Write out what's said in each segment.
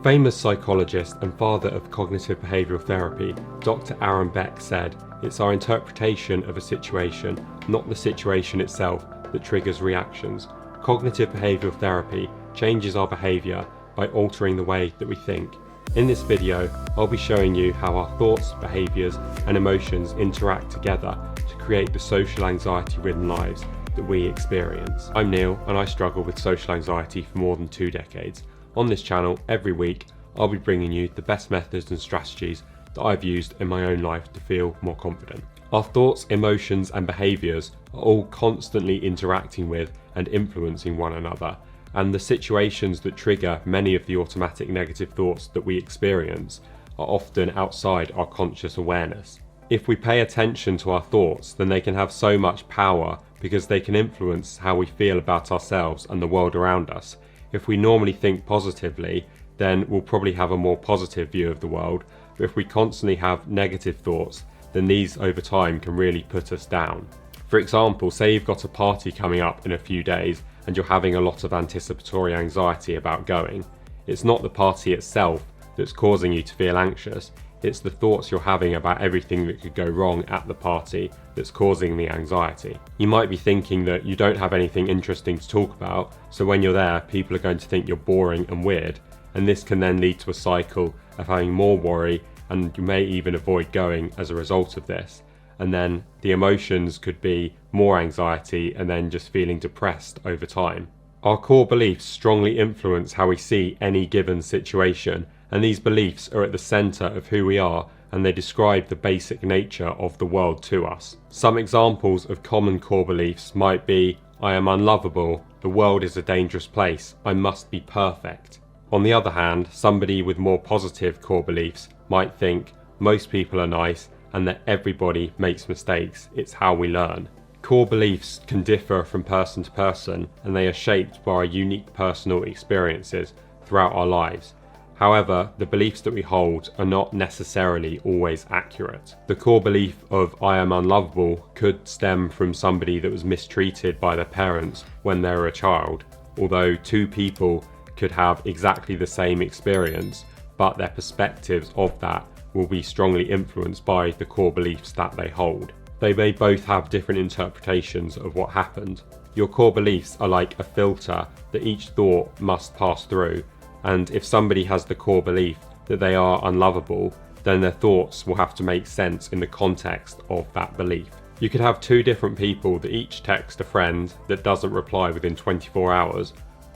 Famous psychologist and father of cognitive behavioural therapy, Dr. Aaron Beck said, "It's our interpretation of a situation, not the situation itself, that triggers reactions. Cognitive behavioural therapy changes our behaviour by altering the way that we think." In this video, I'll be showing you how our thoughts, behaviours and emotions interact together to create the social anxiety-ridden lives that we experience. I'm Neil and I struggle with social anxiety for more than 2 decades. On this channel, every week, I'll be bringing you the best methods and strategies that I've used in my own life to feel more confident. Our thoughts, emotions and behaviours are all constantly interacting with and influencing one another, and the situations that trigger many of the automatic negative thoughts that we experience are often outside our conscious awareness. If we pay attention to our thoughts, then they can have so much power because they can influence how we feel about ourselves and the world around us. If we normally think positively, then we'll probably have a more positive view of the world, but if we constantly have negative thoughts, then these over time can really put us down. For example, say you've got a party coming up in a few days and you're having a lot of anticipatory anxiety about going. It's not the party itself that's causing you to feel anxious, it's the thoughts you're having about everything that could go wrong at the party that's causing the anxiety. You might be thinking that you don't have anything interesting to talk about, so when you're there, people are going to think you're boring and weird, and this can then lead to a cycle of having more worry, and you may even avoid going as a result of this. And then the emotions could be more anxiety and then just feeling depressed over time. Our core beliefs strongly influence how we see any given situation, and these beliefs are at the centre of who we are, and they describe the basic nature of the world to us. Some examples of common core beliefs might be, I am unlovable, the world is a dangerous place, I must be perfect. On the other hand, somebody with more positive core beliefs might think, most people are nice, and that everybody makes mistakes, it's how we learn. Core beliefs can differ from person to person, and they are shaped by our unique personal experiences throughout our lives. However, the beliefs that we hold are not necessarily always accurate. The core belief of I am unlovable could stem from somebody that was mistreated by their parents when they were a child, although 2 people could have exactly the same experience, but their perspectives of that will be strongly influenced by the core beliefs that they hold. They may both have different interpretations of what happened. Your core beliefs are like a filter that each thought must pass through, and if somebody has the core belief that they are unlovable, then their thoughts will have to make sense in the context of that belief. You could have 2 different people that each text a friend that doesn't reply within 24 hours,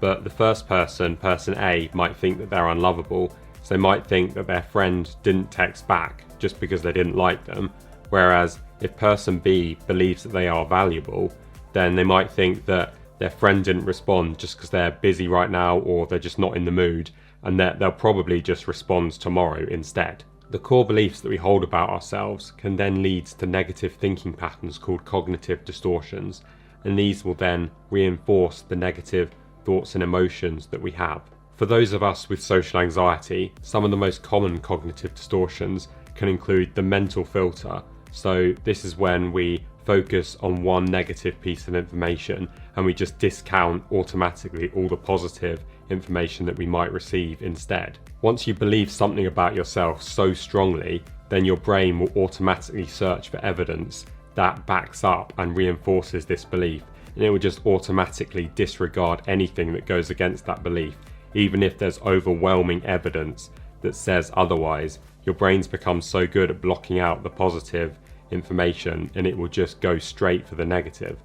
but the first person, person A, might think that they're unlovable, so they might think that their friend didn't text back just because they didn't like them, whereas if person B believes that they are valuable, then they might think that their friend didn't respond just because they're busy right now or they're just not in the mood, and that they'll probably just respond tomorrow instead. The core beliefs that we hold about ourselves can then lead to negative thinking patterns called cognitive distortions, and these will then reinforce the negative thoughts and emotions that we have. For those of us with social anxiety, some of the most common cognitive distortions can include the mental filter. So this is when we focus on one negative piece of information and we just discount automatically all the positive information that we might receive instead. Once you believe something about yourself so strongly, then your brain will automatically search for evidence that backs up and reinforces this belief, and it will just automatically disregard anything that goes against that belief, even if there's overwhelming evidence that says otherwise. Your brain's become so good at blocking out the positive information and it will just go straight for the negative.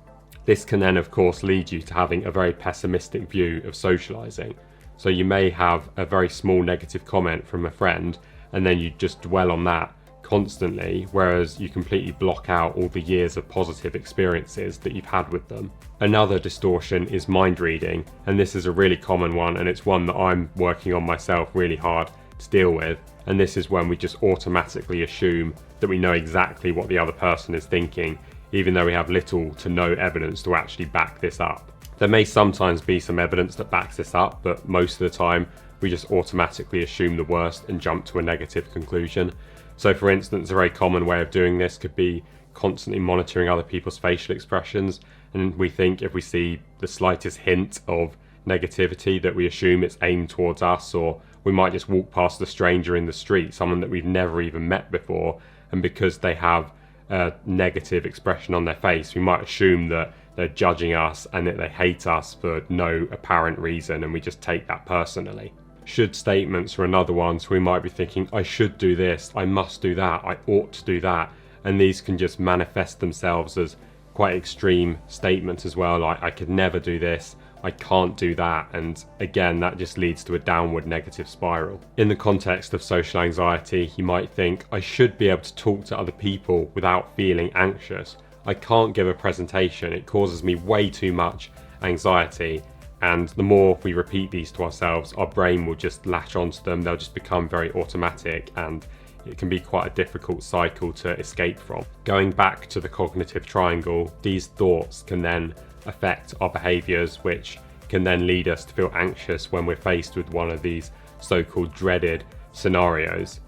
This can then of course lead you to having a very pessimistic view of socializing. So you may have a very small negative comment from a friend and then you just dwell on that constantly, whereas you completely block out all the years of positive experiences that you've had with them. Another distortion is mind reading, and this is a really common one, and it's one that I'm working on myself really hard to deal with. And this is when we just automatically assume that we know exactly what the other person is thinking, even though we have little to no evidence to actually back this up. There may sometimes be some evidence that backs this up, but most of the time we just automatically assume the worst and jump to a negative conclusion. So for instance, a very common way of doing this could be constantly monitoring other people's facial expressions, and we think if we see the slightest hint of negativity that we assume it's aimed towards us, or we might just walk past a stranger in the street, someone that we've never even met before, and because they have a negative expression on their face, we might assume that they're judging us and that they hate us for no apparent reason, and we just take that personally. Should statements are another one, so we might be thinking, I should do this, I must do that, I ought to do that, and these can just manifest themselves as quite extreme statements as well, like I could never do this, I can't do that, and again that just leads to a downward negative spiral. In the context of social anxiety, you might think, I should be able to talk to other people without feeling anxious. I can't give a presentation, it causes me way too much anxiety. And the more we repeat these to ourselves, our brain will just latch onto them, they'll just become very automatic, and it can be quite a difficult cycle to escape from. Going back to the cognitive triangle, these thoughts can then affect our behaviours, which can then lead us to feel anxious when we're faced with one of these so-called dreaded scenarios.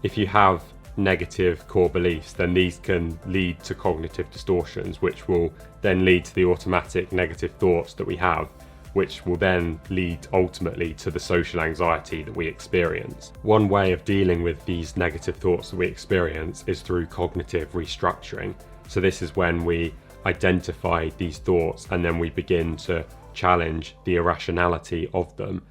If you have negative core beliefs, then these can lead to cognitive distortions, which will then lead to the automatic negative thoughts that we have, which will then lead ultimately to the social anxiety that we experience. One way of dealing with these negative thoughts that we experience is through cognitive restructuring. So this is when we identify these thoughts and then we begin to challenge the irrationality of them.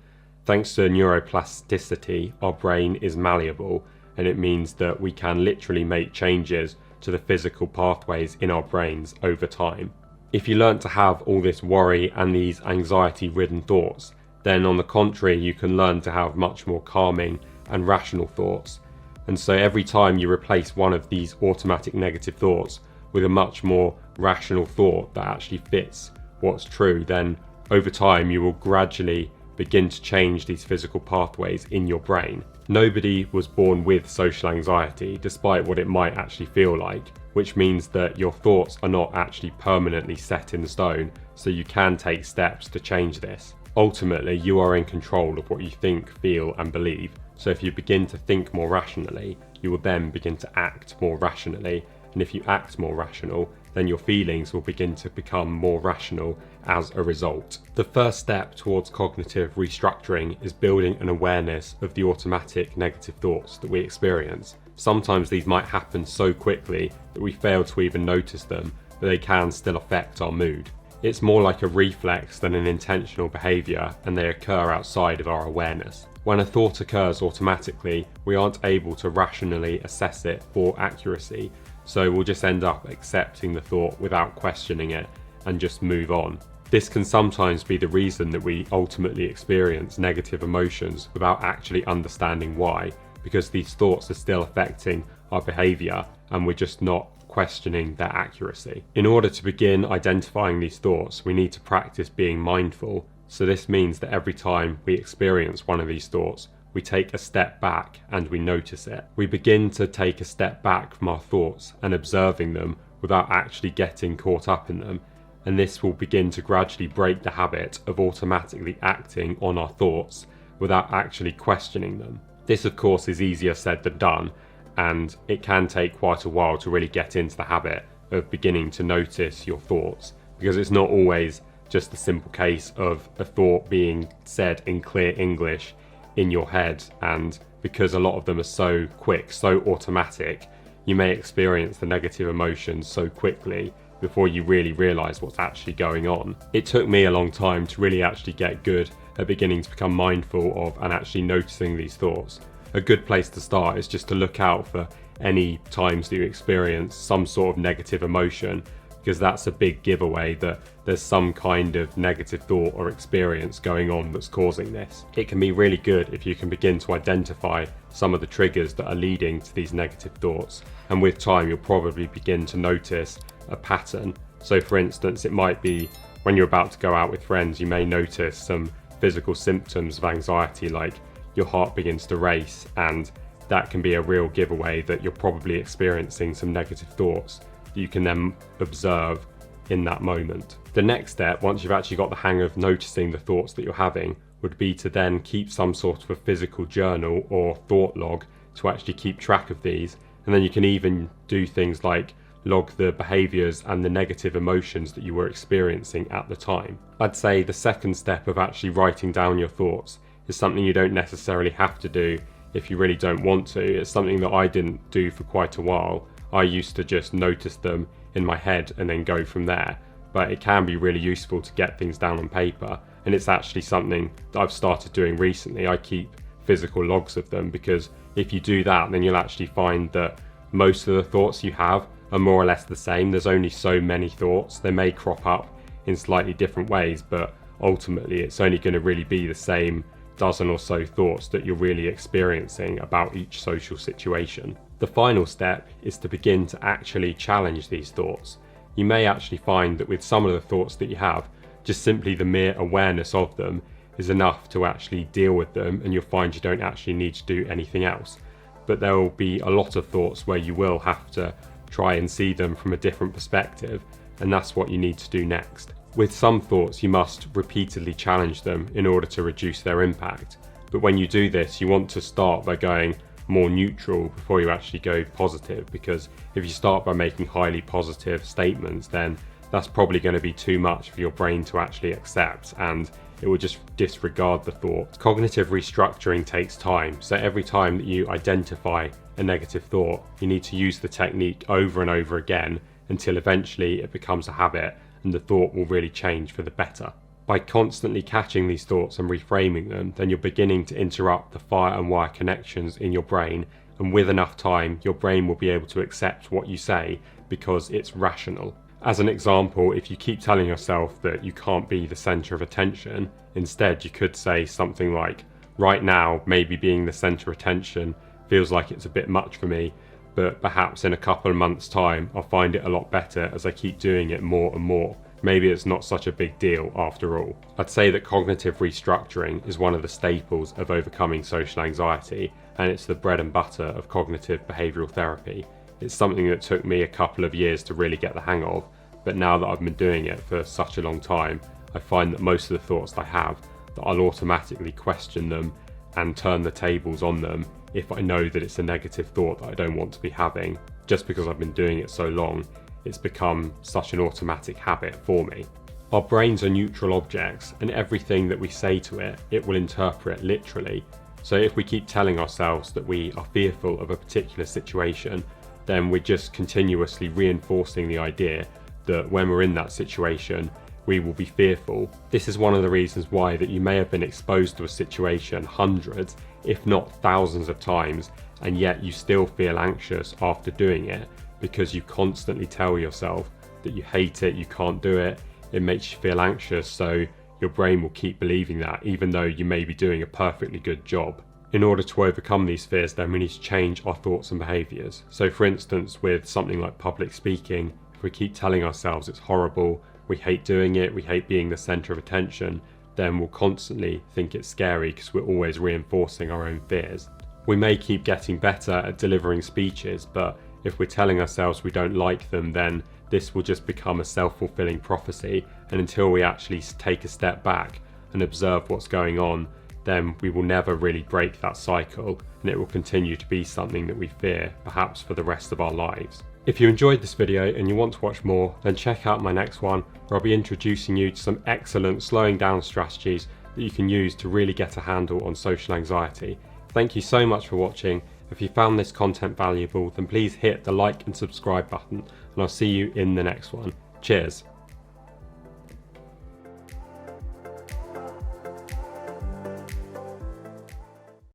Thanks to neuroplasticity, our brain is malleable, and it means that we can literally make changes to the physical pathways in our brains over time. If you learn to have all this worry and these anxiety-ridden thoughts, then on the contrary, you can learn to have much more calming and rational thoughts. And so every time you replace one of these automatic negative thoughts with a much more rational thought that actually fits what's true, then over time you will gradually begin to change these physical pathways in your brain. Nobody was born with social anxiety, despite what it might actually feel like, which means that your thoughts are not actually permanently set in stone, so you can take steps to change this. Ultimately, you are in control of what you think, feel, and believe, so if you begin to think more rationally, you will then begin to act more rationally, and if you act more rational, then your feelings will begin to become more rational as a result. The first step towards cognitive restructuring is building an awareness of the automatic negative thoughts that we experience. Sometimes these might happen so quickly that we fail to even notice them, but they can still affect our mood. It's more like a reflex than an intentional behaviour, and they occur outside of our awareness. When a thought occurs automatically, we aren't able to rationally assess it for accuracy, so we'll just end up accepting the thought without questioning it and just move on. This can sometimes be the reason that we ultimately experience negative emotions without actually understanding why, because these thoughts are still affecting our behaviour and we're just not questioning their accuracy. In order to begin identifying these thoughts, we need to practice being mindful. So this means that every time we experience one of these thoughts, we take a step back and we notice it. We begin to take a step back from our thoughts and observing them without actually getting caught up in them. And this will begin to gradually break the habit of automatically acting on our thoughts without actually questioning them. This, of course, is easier said than done, and it can take quite a while to really get into the habit of beginning to notice your thoughts, because it's not always just a simple case of a thought being said in clear English in your head, and because a lot of them are so quick, so automatic, you may experience the negative emotions so quickly before you really realise what's actually going on. It took me a long time to really actually get good at beginning to become mindful of and actually noticing these thoughts. A good place to start is just to look out for any times that you experience some sort of negative emotion, because that's a big giveaway that there's some kind of negative thought or experience going on that's causing this. It can be really good if you can begin to identify some of the triggers that are leading to these negative thoughts, and with time you'll probably begin to notice a pattern. So for instance, it might be when you're about to go out with friends, you may notice some physical symptoms of anxiety, like your heart begins to race, and that can be a real giveaway that you're probably experiencing some negative thoughts that you can then observe in that moment. The next step, once you've actually got the hang of noticing the thoughts that you're having, would be to then keep some sort of a physical journal or thought log to actually keep track of these. And then you can even do things like log the behaviours and the negative emotions that you were experiencing at the time. I'd say the second step of actually writing down your thoughts is something you don't necessarily have to do if you really don't want to. It's something that I didn't do for quite a while. I used to just notice them in my head and then go from there. But it can be really useful to get things down on paper, and it's actually something that I've started doing recently. I keep physical logs of them, because if you do that, then you'll actually find that most of the thoughts you have are more or less the same. There's only so many thoughts. They may crop up in slightly different ways, but ultimately it's only going to really be the same dozen or so thoughts that you're really experiencing about each social situation. The final step is to begin to actually challenge these thoughts. You may actually find that with some of the thoughts that you have, just simply the mere awareness of them is enough to actually deal with them, and you'll find you don't actually need to do anything else. But there will be a lot of thoughts where you will have to try and see them from a different perspective, and that's what you need to do next. With some thoughts, you must repeatedly challenge them in order to reduce their impact. But when you do this, you want to start by going more neutral before you actually go positive, because if you start by making highly positive statements, then that's probably going to be too much for your brain to actually accept, and it will just disregard the thought. Cognitive restructuring takes time, so every time that you identify a negative thought, you need to use the technique over and over again until eventually it becomes a habit and the thought will really change for the better. By constantly catching these thoughts and reframing them, then you're beginning to interrupt the fire and wire connections in your brain, and with enough time, your brain will be able to accept what you say because it's rational. As an example, if you keep telling yourself that you can't be the center of attention, instead you could say something like, right now, maybe being the center of attention feels like it's a bit much for me, but perhaps in a couple of months' time, I'll find it a lot better as I keep doing it more and more. Maybe it's not such a big deal after all. I'd say that cognitive restructuring is one of the staples of overcoming social anxiety, and it's the bread and butter of cognitive behavioural therapy. It's something that took me a couple of years to really get the hang of, but now that I've been doing it for such a long time, I find that most of the thoughts that I have, that I'll automatically question them and turn the tables on them if I know that it's a negative thought that I don't want to be having. Just because I've been doing it so long, it's become such an automatic habit for me. Our brains are neutral objects, and everything that we say to it, it will interpret literally. So if we keep telling ourselves that we are fearful of a particular situation, then we're just continuously reinforcing the idea that when we're in that situation, we will be fearful. This is one of the reasons why that you may have been exposed to a situation hundreds, if not thousands of times, and yet you still feel anxious after doing it, because you constantly tell yourself that you hate it, you can't do it, it makes you feel anxious, so your brain will keep believing that even though you may be doing a perfectly good job. In order to overcome these fears, then we need to change our thoughts and behaviours. So for instance, with something like public speaking, if we keep telling ourselves it's horrible, we hate doing it, we hate being the centre of attention, then we'll constantly think it's scary because we're always reinforcing our own fears. We may keep getting better at delivering speeches, but if we're telling ourselves we don't like them, then this will just become a self-fulfilling prophecy, and until we actually take a step back and observe what's going on, then we will never really break that cycle, and it will continue to be something that we fear, perhaps for the rest of our lives. If you enjoyed this video and you want to watch more, then check out my next one, where I'll be introducing you to some excellent slowing down strategies that you can use to really get a handle on social anxiety. Thank you so much for watching. If you found this content valuable, then please hit the like and subscribe button, and I'll see you in the next one. Cheers.